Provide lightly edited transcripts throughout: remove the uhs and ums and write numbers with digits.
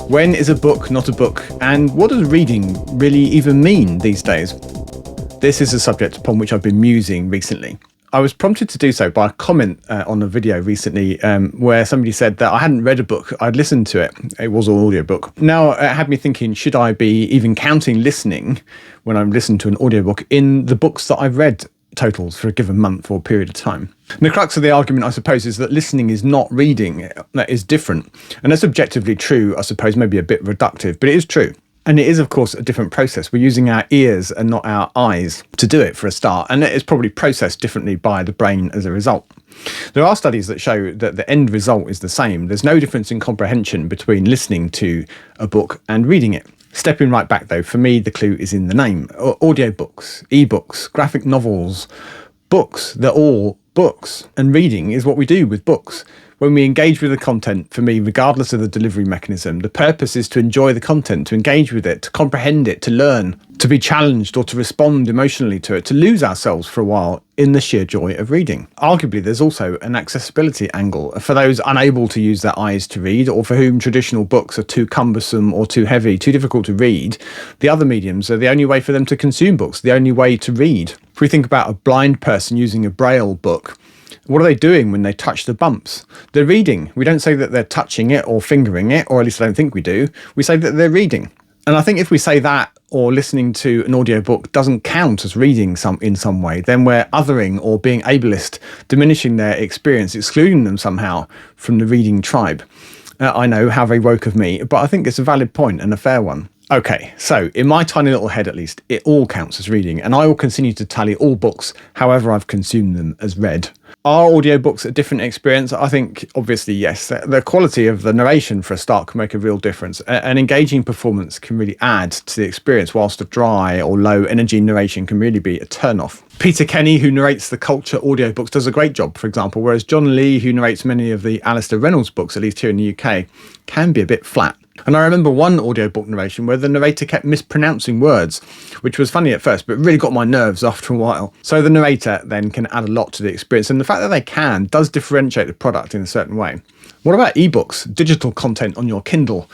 When is a book not a book? And what does reading really even mean these days? This is a subject upon which I've been musing recently. I was prompted to do so by a comment on a video recently where somebody said that I hadn't read a book, I'd listened to it. It was an audiobook. Now, it had me thinking, should I be even counting listening when I'm listening to an audiobook in the books that I've read totals for a given month or period of time? And the crux of the argument, I suppose, is that listening is not reading. That is different. And that's objectively true, I suppose, maybe a bit reductive, but it is true. And it is, of course, a different process. We're using our ears and not our eyes to do it for a start. And it is probably processed differently by the brain as a result. There are studies that show that the end result is the same. There's no difference in comprehension between listening to a book and reading it. Stepping right back, though, for me, the clue is in the name. Audiobooks, ebooks, graphic novels, books, they're all books. And reading is what we do with books. When we engage with the content, for me, regardless of the delivery mechanism, the purpose is to enjoy the content, to engage with it, to comprehend it, to learn, to be challenged or to respond emotionally to it, to lose ourselves for a while in the sheer joy of reading. Arguably, there's also an accessibility angle for those unable to use their eyes to read, or for whom traditional books are too cumbersome or too heavy, too difficult to read. The other mediums are the only way for them to consume books, the only way to read. If we think about a blind person using a Braille book, what are they doing when they touch the bumps? They're reading. We don't say that they're touching it or fingering it, or at least I don't think we do. We say that they're reading. And I think if we say that or listening to an audiobook doesn't count as reading in some way, then we're othering or being ableist, diminishing their experience, excluding them somehow from the reading tribe. I know, how very woke of me, but I think it's a valid point and a fair one. Okay, so in my tiny little head at least, it all counts as reading, and I will continue to tally all books however I've consumed them as read. Are audiobooks a different experience? I think obviously yes. The quality of the narration for a start can make a real difference. An engaging performance can really add to the experience, whilst a dry or low energy narration can really be a turn-off. Peter Kenny, who narrates the Culture audiobooks, does a great job, for example, whereas John Lee, who narrates many of the Alistair Reynolds books, at least here in the UK, can be a bit flat. And I remember one audiobook narration where the narrator kept mispronouncing words, which was funny at first, but really got my nerves after a while. So the narrator then can add a lot to the experience, and the fact that they can does differentiate the product in a certain way. What about ebooks, digital content on your Kindle?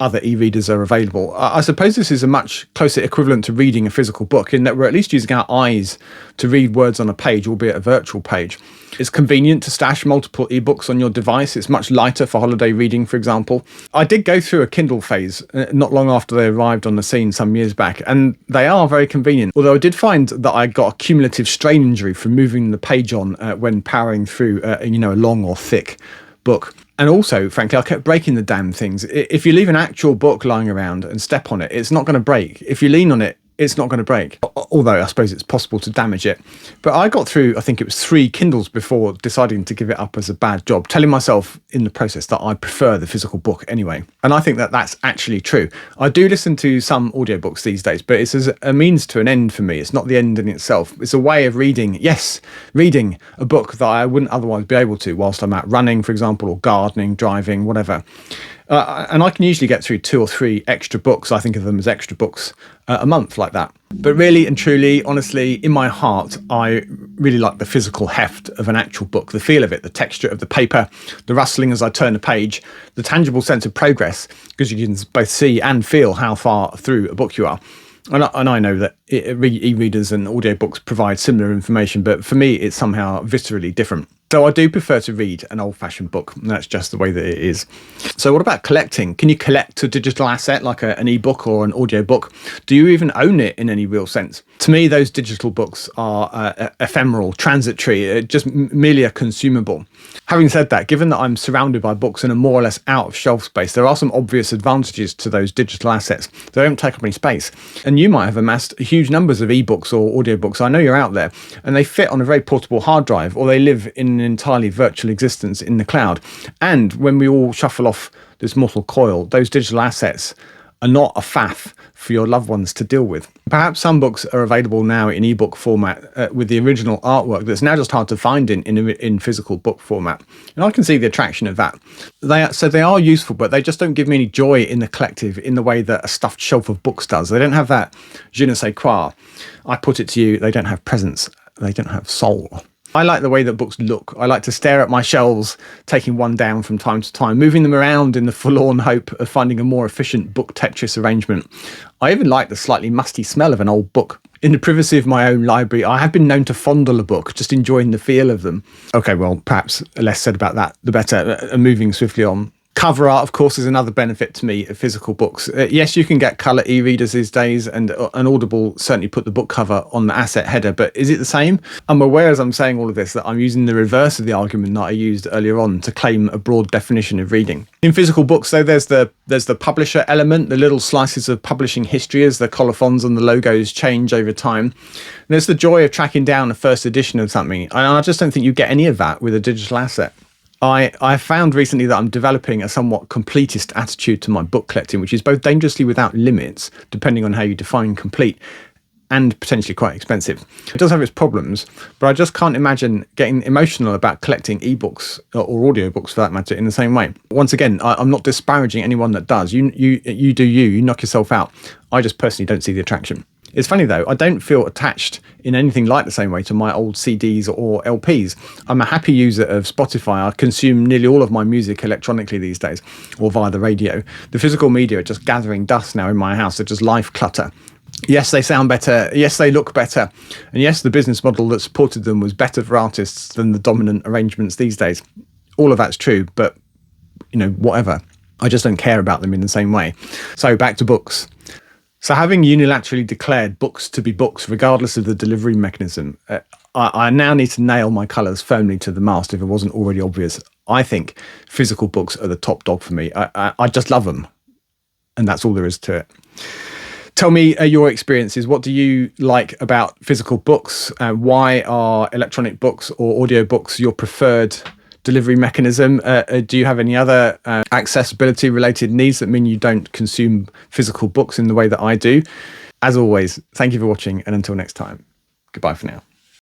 Other e-readers are available. I suppose this is a much closer equivalent to reading a physical book, in that we're at least using our eyes to read words on a page, albeit a virtual page. It's convenient to stash multiple ebooks on your device. It's much lighter for holiday reading, for example. I did go through a Kindle phase not long after they arrived on the scene some years back, and they are very convenient. Although I did find that I got a cumulative strain injury from moving the page on when powering through a long or thick book. And also, frankly, I kept breaking the damn things. If you leave an actual book lying around and step on it, it's not going to break. If you lean on it, it's not going to break. Although I suppose it's possible to damage it. But I got through, I think it was 3 Kindles before deciding to give it up as a bad job, telling myself in the process that I prefer the physical book anyway. And I think that that's actually true. I do listen to some audiobooks these days, but it's as a means to an end for me. It's not the end in itself. It's a way of reading a book that I wouldn't otherwise be able to whilst I'm out running, for example, or gardening, driving, whatever. And I can usually get through 2 or 3 extra books. I think of them as extra books a month like that. But really and truly, honestly, in my heart, I really like the physical heft of an actual book, the feel of it, the texture of the paper, the rustling as I turn a page, the tangible sense of progress, because you can both see and feel how far through a book you are. And I know that e-readers and audiobooks provide similar information, but for me, it's somehow viscerally different. So I do prefer to read an old-fashioned book, and that's just the way that it is. So what about collecting? Can you collect a digital asset like an e-book or an audiobook? Do you even own it in any real sense? To me, those digital books are ephemeral, transitory, just merely a consumable. Having said that, given that I'm surrounded by books in a more or less out-of-shelf space, there are some obvious advantages to those digital assets. They don't take up any space. And you might have amassed huge numbers of ebooks or audiobooks. I know you're out there, and they fit on a very portable hard drive, or they live in an entirely virtual existence in the cloud. And when we all shuffle off this mortal coil, those digital assets are not a faff for your loved ones to deal with. Perhaps some books are available now in ebook format with the original artwork that's now just hard to find in physical book format. And I can see the attraction of that. They are useful, but they just don't give me any joy in the collective in the way that a stuffed shelf of books does. They don't have that je ne sais quoi. I put it to you, they don't have presence. They don't have soul. I like the way that books look. I like to stare at my shelves, taking one down from time to time, moving them around in the forlorn hope of finding a more efficient book Tetris arrangement. I even like the slightly musty smell of an old book. In the privacy of my own library, I have been known to fondle a book, just enjoying the feel of them. Okay, well, perhaps less said about that, the better. Moving swiftly on. Cover art, of course, is another benefit to me of physical books. Yes, you can get colour e-readers these days, and an Audible certainly put the book cover on the asset header, but is it the same? I'm aware as I'm saying all of this that I'm using the reverse of the argument that I used earlier on to claim a broad definition of reading. In physical books, though, there's the publisher element, the little slices of publishing history as the colophons and the logos change over time. And there's the joy of tracking down a first edition of something, and I just don't think you get any of that with a digital asset. I found recently that I'm developing a somewhat completist attitude to my book collecting, which is both dangerously without limits, depending on how you define complete, and potentially quite expensive. It does have its problems, but I just can't imagine getting emotional about collecting ebooks or audiobooks for that matter in the same way. Once again, I'm not disparaging anyone that does. You do you knock yourself out. I just personally don't see the attraction. It's funny though, I don't feel attached in anything like the same way to my old CDs or LPs. I'm a happy user of Spotify. I consume nearly all of my music electronically these days, or via the radio. The physical media are just gathering dust now in my house. They're just life clutter. Yes, they sound better. Yes, they look better. And yes, the business model that supported them was better for artists than the dominant arrangements these days. All of that's true, but, whatever. I just don't care about them in the same way. So back to books. So having unilaterally declared books to be books, regardless of the delivery mechanism, I now need to nail my colours firmly to the mast if it wasn't already obvious. I think physical books are the top dog for me. I just love them. And that's all there is to it. Tell me your experiences. What do you like about physical books? Why are electronic books or audiobooks your preferred delivery mechanism? Do you have any other accessibility related needs that mean you don't consume physical books in the way that I do? As always, thank you for watching, and until next time, goodbye for now.